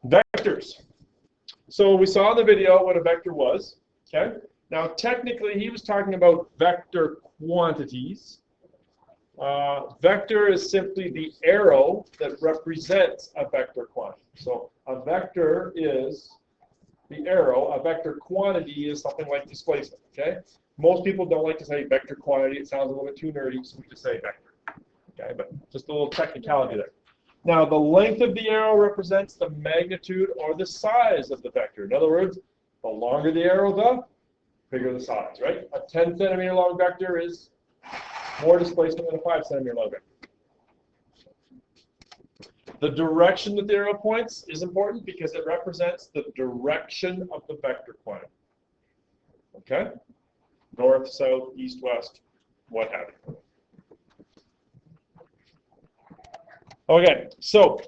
Vectors. So we saw in the video what a vector was. Okay. Now technically he was talking about vector quantities. Vector is simply the arrow that represents a vector quantity. So a vector is the arrow. A vector quantity is something like displacement. Okay. Most people don't like to say vector quantity. It sounds a little bit too nerdy, so we just say vector. Okay, but just a little technicality there. Now, the length of the arrow represents the magnitude or the size of the vector. In other words, the longer the arrow, the bigger the size, right? A 10 centimeter long vector is more displacement than a 5 centimeter long vector. The direction that the arrow points is important because it represents the direction of the vector quantity. Okay? North, south, east, west, what have you. Okay, so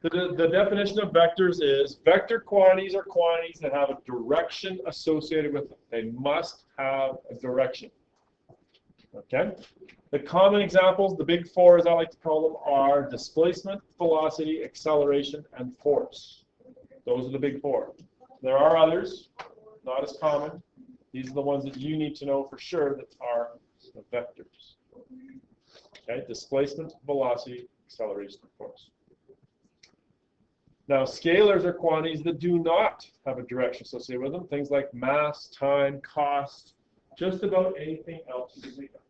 the definition of vectors is vector quantities are quantities that have a direction associated with them. They must have a direction. Okay? The common examples, the big four as I like to call them, are displacement, velocity, acceleration, and force. Those are the big four. There are others, not as common. These are the ones that you need to know for sure that are the vectors. Okay? Displacement, velocity, acceleration, and force. Now, scalars are quantities that do not have a direction associated with them. Things like mass, time, cost, just about anything else you can think of.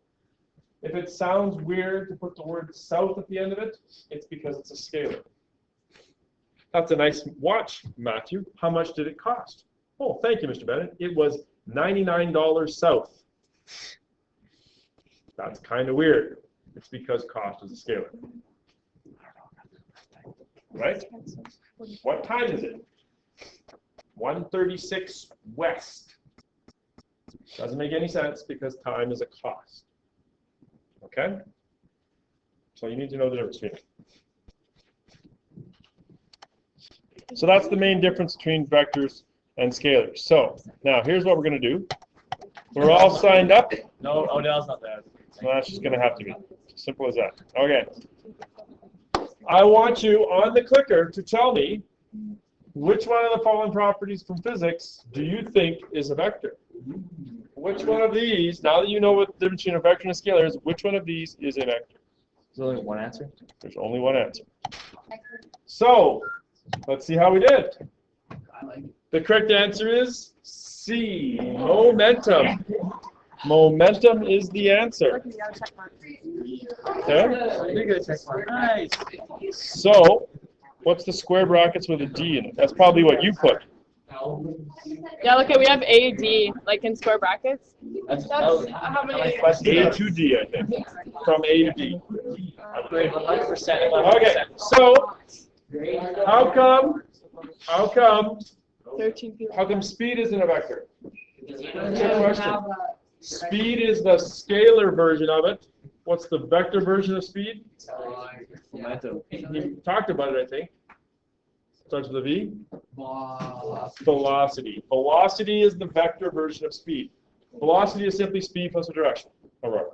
If it sounds weird to put the word south at the end of it, it's because it's a scalar. That's a nice watch, Matthew. How much did it cost? Oh, thank you, Mr. Bennett. It was $99 south. That's kind of weird. It's because cost is a scalar. Right? What time is it? 1:36 west. Doesn't make any sense because time is a cost. Okay? So you need to know the difference between it. So that's the main difference between vectors and scalars. So now here's what we're going to do. We're all signed up. No, Odell's not there. Well, that's just going to have to be. Simple as that. Okay. I want you on the clicker to tell me which one of the following properties from physics do you think is a vector? Which one of these, now that you know what the difference between a vector and a scalar is, which one of these is a vector? There's only one answer? There's only one answer. So, let's see how we did. The correct answer is C, momentum. Momentum is the answer. Okay? Nice. So, what's the square brackets with a D in it? That's probably what you put. Yeah, look, we have A, D, like in square brackets. That's How many? A to D, I think. From A to D. Upgrade 100%. Okay, so how come 13 people. how come speed isn't a vector? Good question. Speed is the scalar version of it. What's the vector version of speed? Momentum. You talked about it, I think. Starts with a V. Velocity. Velocity is the vector version of speed. Velocity is simply speed plus a direction. Aurora.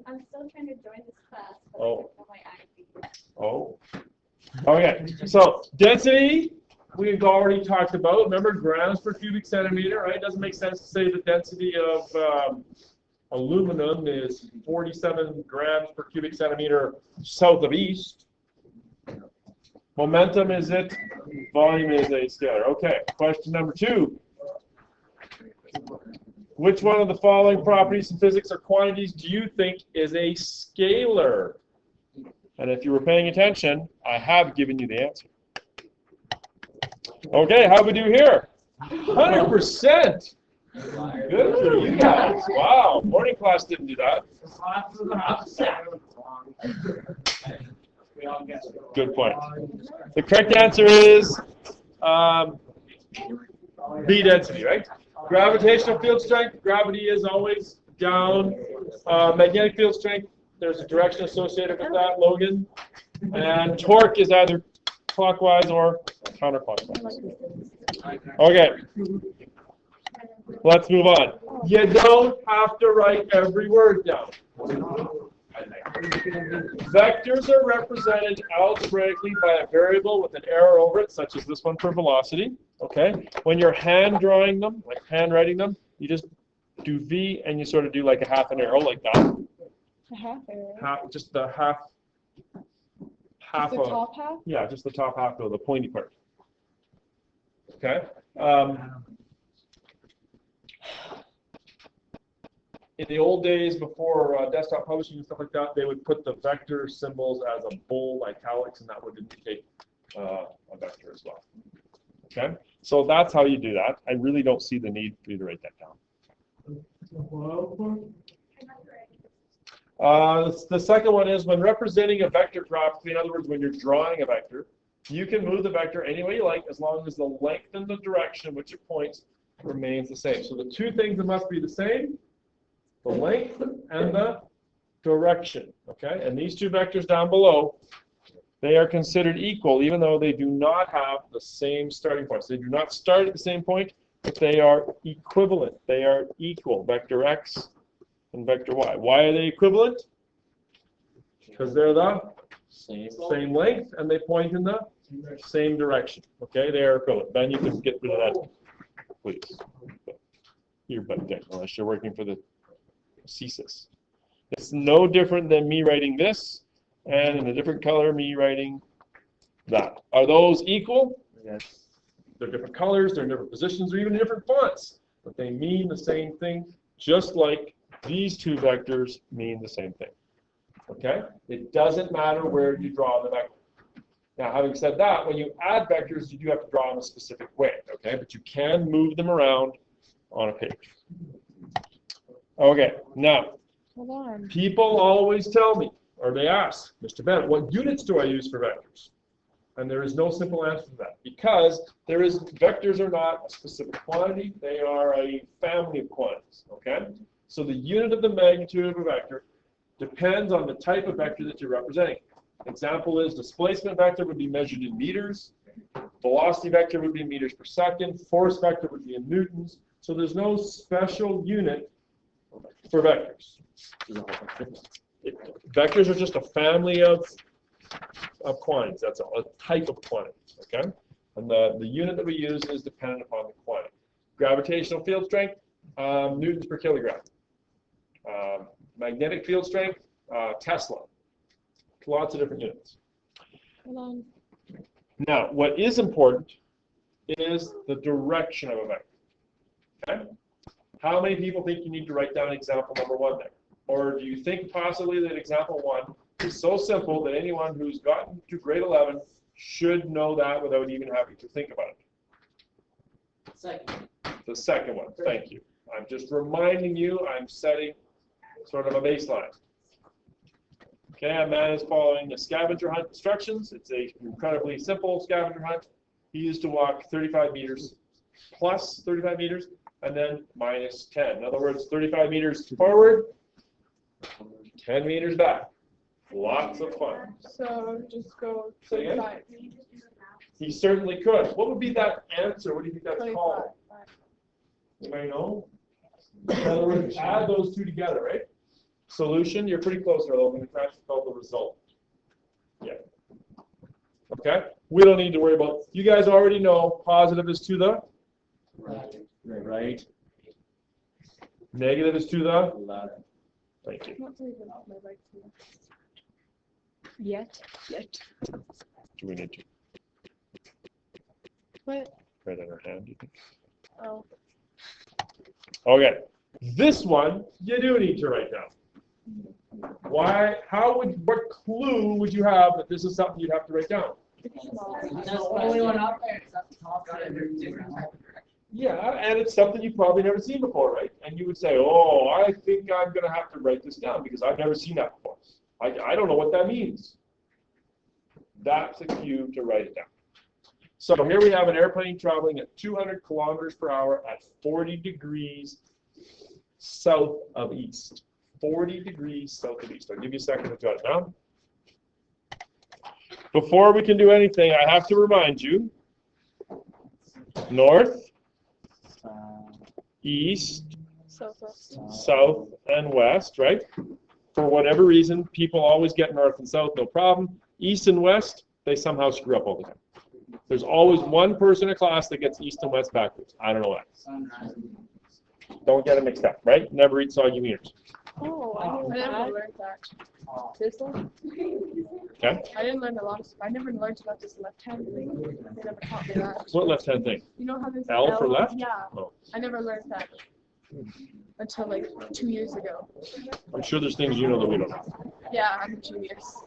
I'm still trying to join this class, but Oh. I don't know my ID. Oh. Okay. So density, we've already talked about. Remember, grams per cubic centimeter, right? It doesn't make sense to say the density of aluminum is 47 grams per cubic centimeter south of east. Momentum is it. Volume is a scalar. Okay. Question number 2. Which one of the following properties in physics or quantities do you think is a scalar? And if you were paying attention, I have given you the answer. Okay, how do we do here? 100%. Good for you guys. Wow, morning class didn't do that. Good point. The correct answer is B density, right? Gravitational field strength, gravity is always down. Magnetic field strength, there's a direction associated with that, Logan. And torque is either clockwise or counterclockwise. Okay. Let's move on. You don't have to write every word down. Vectors are represented algebraically by a variable with an arrow over it, such as this one for velocity. Okay? When you're hand drawing them, like handwriting them, you just do V and you sort of do like a half an arrow like that. A half arrow. Just the half The of, top half? yeah, just the top half of the pointy part. Okay? In the old days, before desktop publishing and stuff like that, they would put the vector symbols as a bold italics, and that would indicate a vector as well. Okay? So that's how you do that. I really don't see the need for you to write that down. The second one is when representing a vector graphically, in other words, when you're drawing a vector, you can move the vector any way you like as long as the length and the direction in which it points remains the same. So the two things that must be the same, the length and the direction. Okay, and these two vectors down below, they are considered equal even though they do not have the same starting points. They do not start at the same point, but they are equivalent. They are equal. Vector x and vector y. Why are they equivalent? Because they're the same length and they point in the same direction. Okay, they are equivalent. Then you can get rid of that, please. Your butt there, unless you're working for the CSIS. It's no different than me writing this, and in a different color, me writing that. Are those equal? Yes. They're different colors, they're in different positions, or even in different fonts, but they mean the same thing, just like these two vectors mean the same thing. Okay? It doesn't matter where you draw the vector. Now, having said that, when you add vectors, you do have to draw them a specific way, okay? But you can move them around on a page. Okay, now, Hold on. people always tell me, or they ask, Mr. Bennett, what units do I use for vectors? And there is no simple answer to that, because vectors are not a specific quantity, they are a family of quantities, okay? So the unit of the magnitude of a vector depends on the type of vector that you're representing. Example is displacement vector would be measured in meters, velocity vector would be in meters per second, force vector would be in newtons, so there's no special unit for vectors. Vectors are just a family of quantities, that's all, a type of quantities, okay? And the unit that we use is dependent upon the quantity. Gravitational field strength, newtons per kilogram. Magnetic field strength, Tesla. Lots of different units. Hold on. Now, what is important is the direction of a vector. Okay? How many people think you need to write down example number 1 there? Or do you think possibly that example 1 is so simple that anyone who's gotten to grade 11 should know that without even having to think about it? Second. The second one, thank you. I'm just reminding you, I'm setting sort of a baseline. Okay, a man is following a scavenger hunt instructions. It's an incredibly simple scavenger hunt. He used to walk 35 meters plus 35 meters and then minus 10. In other words, 35 meters forward, 10 meters back. Lots of fun. So just go Say again? 25. He certainly could. What would be that answer? What do you think that's 25. called? Anybody know? In other words, add those two together, right? Solution, you're pretty close there, though. It's actually called the result. Yeah. Okay? We don't need to worry about, you guys already know positive is to the Right. negative is to the Left. thank you. Not even on my right foot. Yet. Do we need to What? write on our hand, do you think? Oh. Okay. This one you do need to write down. Why? What clue would you have that this is something you'd have to write down? It's small. That's the only one out there. It's at the top. Different type of direction. Yeah, and it's something you've probably never seen before, right? And you would say, oh, I think I'm going to have to write this down because I've never seen that before. I don't know what that means. That's a cue to write it down. So here we have an airplane traveling at 200 kilometers per hour at 40 degrees south of east. 40 degrees south of east. I'll give you a second to jot it down. Before we can do anything, I have to remind you, north, east, Southwest. south, and west, right? for whatever reason, people always get north and south, no problem. East and west, they somehow screw up all the time. There's always one person in class that gets east and west backwards. I don't know why. Don't get it mixed up, right? Never eat soggy wieners. Oh, I never learned that. This one? Okay? I didn't learn a lot of stuff. I never learned about this left-hand thing. They never taught me that. What left-hand thing? You know how there's L for left? Yeah. Oh. I never learned that until like 2 years ago. I'm sure there's things you know that we don't know. Yeah, I'm genius.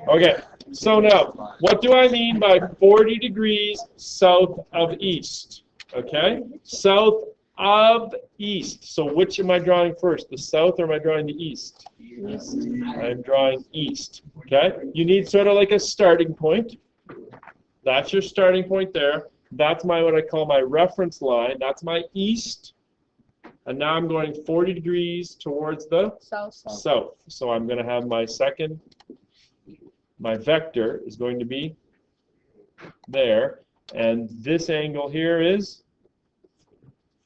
Okay, so now, what do I mean by 40 degrees south of east? Okay, south of east. So which am I drawing first, the south or am I drawing the east? East. I'm drawing east. Okay, you need sort of like a starting point. That's your starting point there. That's my what I call my reference line. That's my east. And now I'm going 40 degrees towards the South. south. So I'm going to have my second, my vector is going to be there. And this angle here is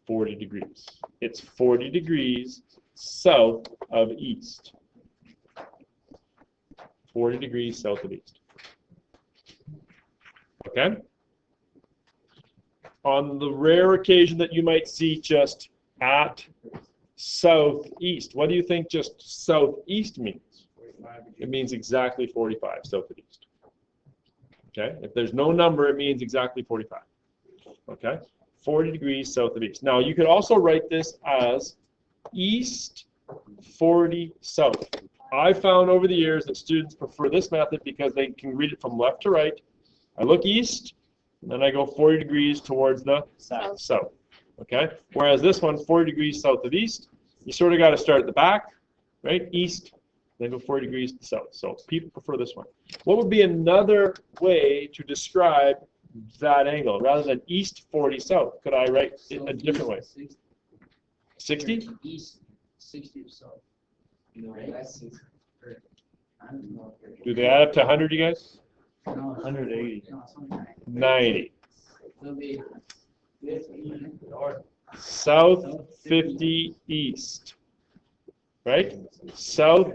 40 degrees. It's 40 degrees south of east. 40 degrees south of east. Okay? On the rare occasion that you might see just at southeast, what do you think just southeast means? It means exactly 45 south of east. Okay? If there's no number, it means exactly 45. Okay? 40 degrees south of east. Now, you could also write this as east 40 south. I found over the years that students prefer this method because they can read it from left to right. I look east, and then I go 40 degrees towards the south. Okay? Whereas this one, 40 degrees south of east, you sort of got to start at the back, right? East, then go 40 degrees to the south. So people prefer this one. What would be another way to describe that angle? Rather than east 40 south, could I write it a different way? 60? East, 60 or so. Right? That's 60. Do they add up to 100, you guys? No, 180. no, something 90. It'll be 50 north. South 50 east. Right? South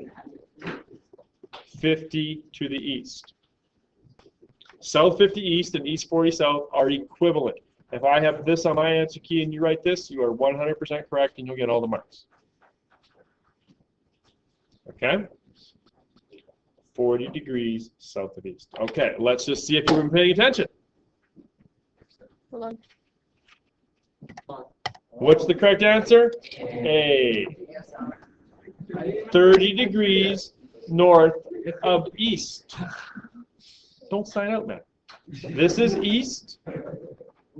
50 to the east. South 50 east and east 40 south are equivalent. If I have this on my answer key and you write this, you are 100% correct and you'll get all the marks. Okay? 40 degrees south of east. Okay, let's just see if you've been paying attention. Hold on. What's the correct answer? A. 30 degrees north of east. Don't sign out, man. This is east,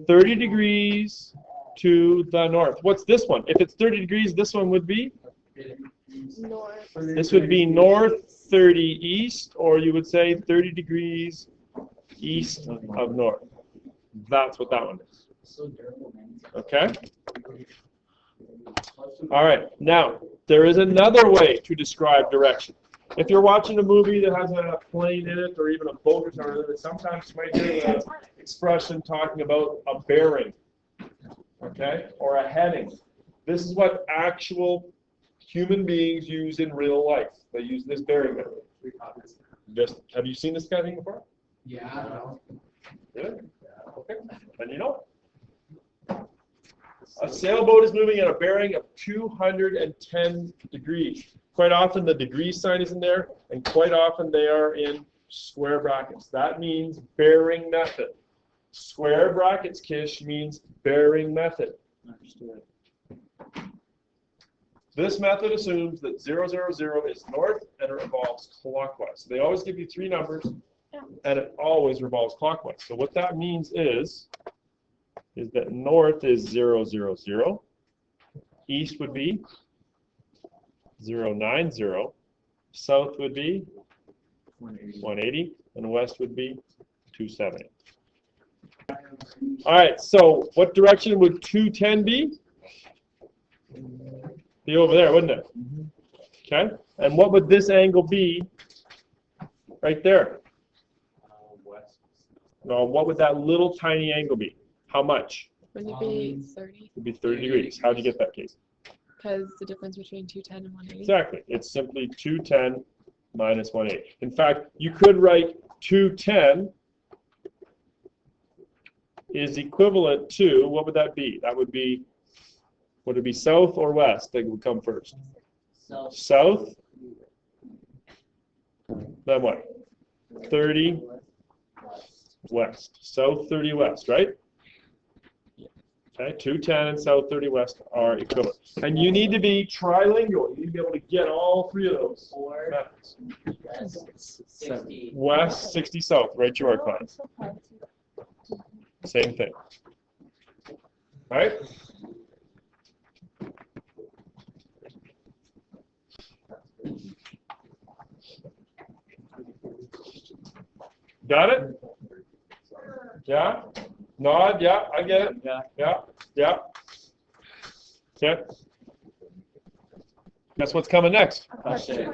30 degrees to the north. What's this one? If it's 30 degrees, this one would be? North. This would be north 30 east, or you would say 30 degrees east of north. That's what that one is. So durable, man. Okay? All right. Now, there is another way to describe direction. If you're watching a movie that has a plane in it, or even a boat or something, sometimes you might hear an expression talking about a bearing, okay, or a heading. This is what actual human beings use in real life. They use this bearing method. Have you seen this kind of thing before? Yeah. Really? Okay. And you know, a sailboat is moving at a bearing of 210 degrees. Quite often the degree sign is in there, and quite often they are in square brackets. That means bearing method. Square brackets, Kish, means bearing method. Understood. This method assumes that 0, 0, 0 is north and it revolves clockwise. So they always give you 3 numbers, and it always revolves clockwise. So what that means is that north is 0, 0, 0. East would be 0, 9, 0. South would be 180, and west would be 270. All right, so what direction would 210 be? Be over there, wouldn't it? Okay, and what would this angle be right there? West. No, what would that little tiny angle be? How much? Would it be 30? It would be 30 degrees. How'd you get that, Casey? because the difference between 210 and 180. Exactly. It's simply 210 minus 180. In fact, you could write 210 is equivalent to, what would that be? That would be, would it be south or west that would come first? So, South, then what? 30 west. South 30 west, right? Okay, 210 and south 30 west are equivalent. And you need to be trilingual. You need to be able to get all three of those or methods. that's 60. West, 60 south, right you are, clients. Same thing. All right? Got it? Yeah? Nod, yeah, I get it. Yeah, yeah. Okay. Guess what's coming next? Okay.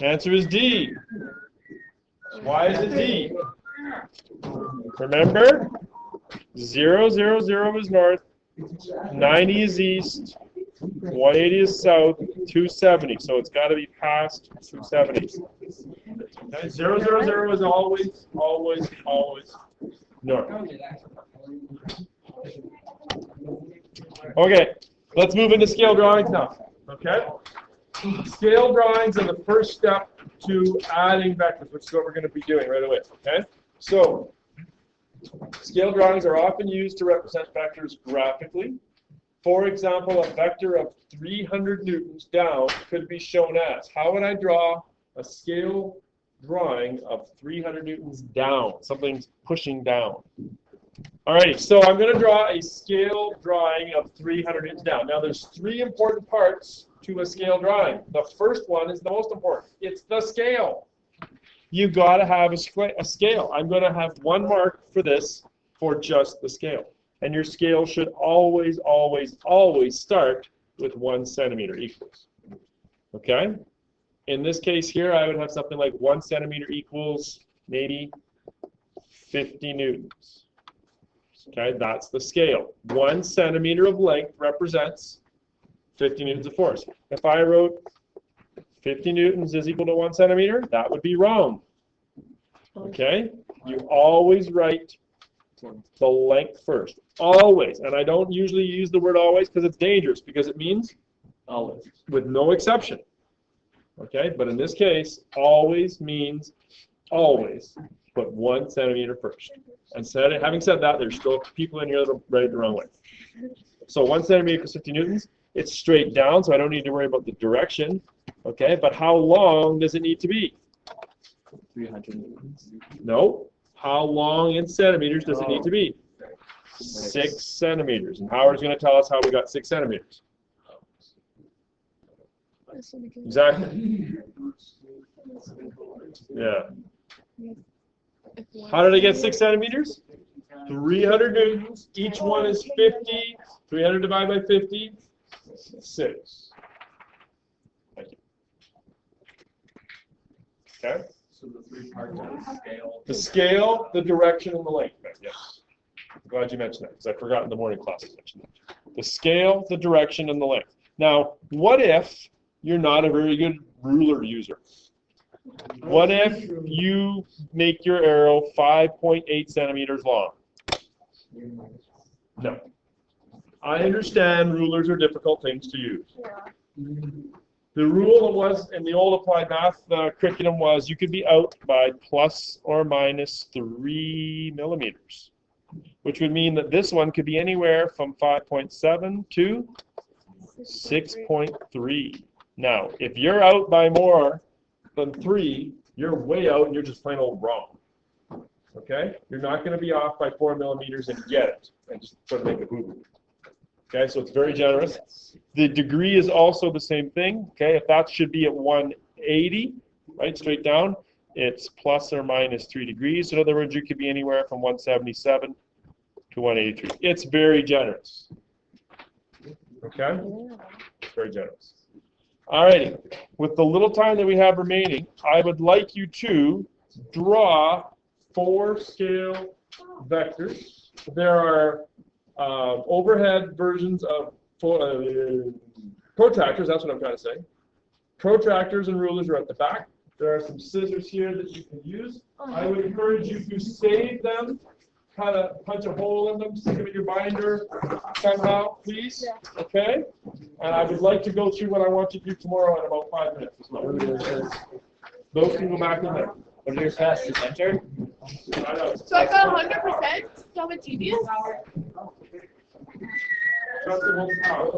Answer is D. Why is it D? Remember? 0, 0, 0 is north, 90 is east, 180 is south, 270. So it's got to be past 270. Okay? 0, 0, 0 is always, always, always north. Okay, let's move into scale drawings now. Okay? Scale drawings are the first step to adding vectors, which is what we're going to be doing right away. Okay? So, scale drawings are often used to represent vectors graphically. For example, a vector of 300 newtons down could be shown as. How would I draw a scale drawing of 300 newtons down? Something's pushing down. Alrighty, so I'm going to draw a scale drawing of 300 newtons down. Now, there's three important parts to a scale drawing. The first one is the most important. It's the scale. You've got to have a scale. I'm going to have one mark for this for just the scale. And your scale should always, always, always start with 1 centimeter equals. Okay? In this case here, I would have something like 1 centimeter equals maybe 50 newtons. Okay, that's the scale. 1 centimeter of length represents 50 newtons of force. If I wrote 50 newtons is equal to 1 centimeter, that would be wrong. Okay? You always write the length first. Always. And I don't usually use the word always because it's dangerous, because it means always, with no exception. Okay? But in this case, always means always put 1 centimeter first. And having said that, there's still people in here that write it the wrong way. So 1 centimeter equals 50 newtons. It's straight down, so I don't need to worry about the direction. Okay, but how long does it need to be? 300 newtons. No. How long in centimeters does it need to be? 6 centimeters. And Howard's going to tell us how we got 6 centimeters. Exactly. Yeah. How did I get 6 centimeters? 300 newtons. Each one is 50. 300 divided by 50. 6. Thank you. Okay? So the three parts of the scale. The scale, the direction, and the length. Yes. Glad you mentioned that, because I forgot in the morning class to mention that. The scale, the direction, and the length. Now, what if you're not a very good ruler user? What if you make your arrow 5.8 centimeters long? No. I understand rulers are difficult things to use. The rule was in the old applied math curriculum was you could be out by plus or minus 3 millimeters, which would mean that this one could be anywhere from 5.7 to 6.3. Now, if you're out by more than 3, you're way out and you're just plain old wrong. Okay? You're not going to be off by 4 millimeters and get it and just sort of make a boo-boo. Okay, so it's very generous. The degree is also the same thing. Okay, if that should be at 180, right, straight down, it's plus or minus 3 degrees. In other words, you could be anywhere from 177 to 183. It's very generous. Okay, very generous. All righty, with the little time that we have remaining, I would like you to draw 4 scale vectors. There are overhead versions of protractors, that's what I'm trying to say. Protractors and rulers are at the back. There are some scissors here that you can use. I would encourage you to save them, kind of punch a hole in them, stick them in your binder somehow, please. Okay? And I would like to go through what I want you to do tomorrow in about 5 minutes as well. Those can go back in there. What are your fastest enter? I know. So I got 100%. So much genius. Trust the whole power.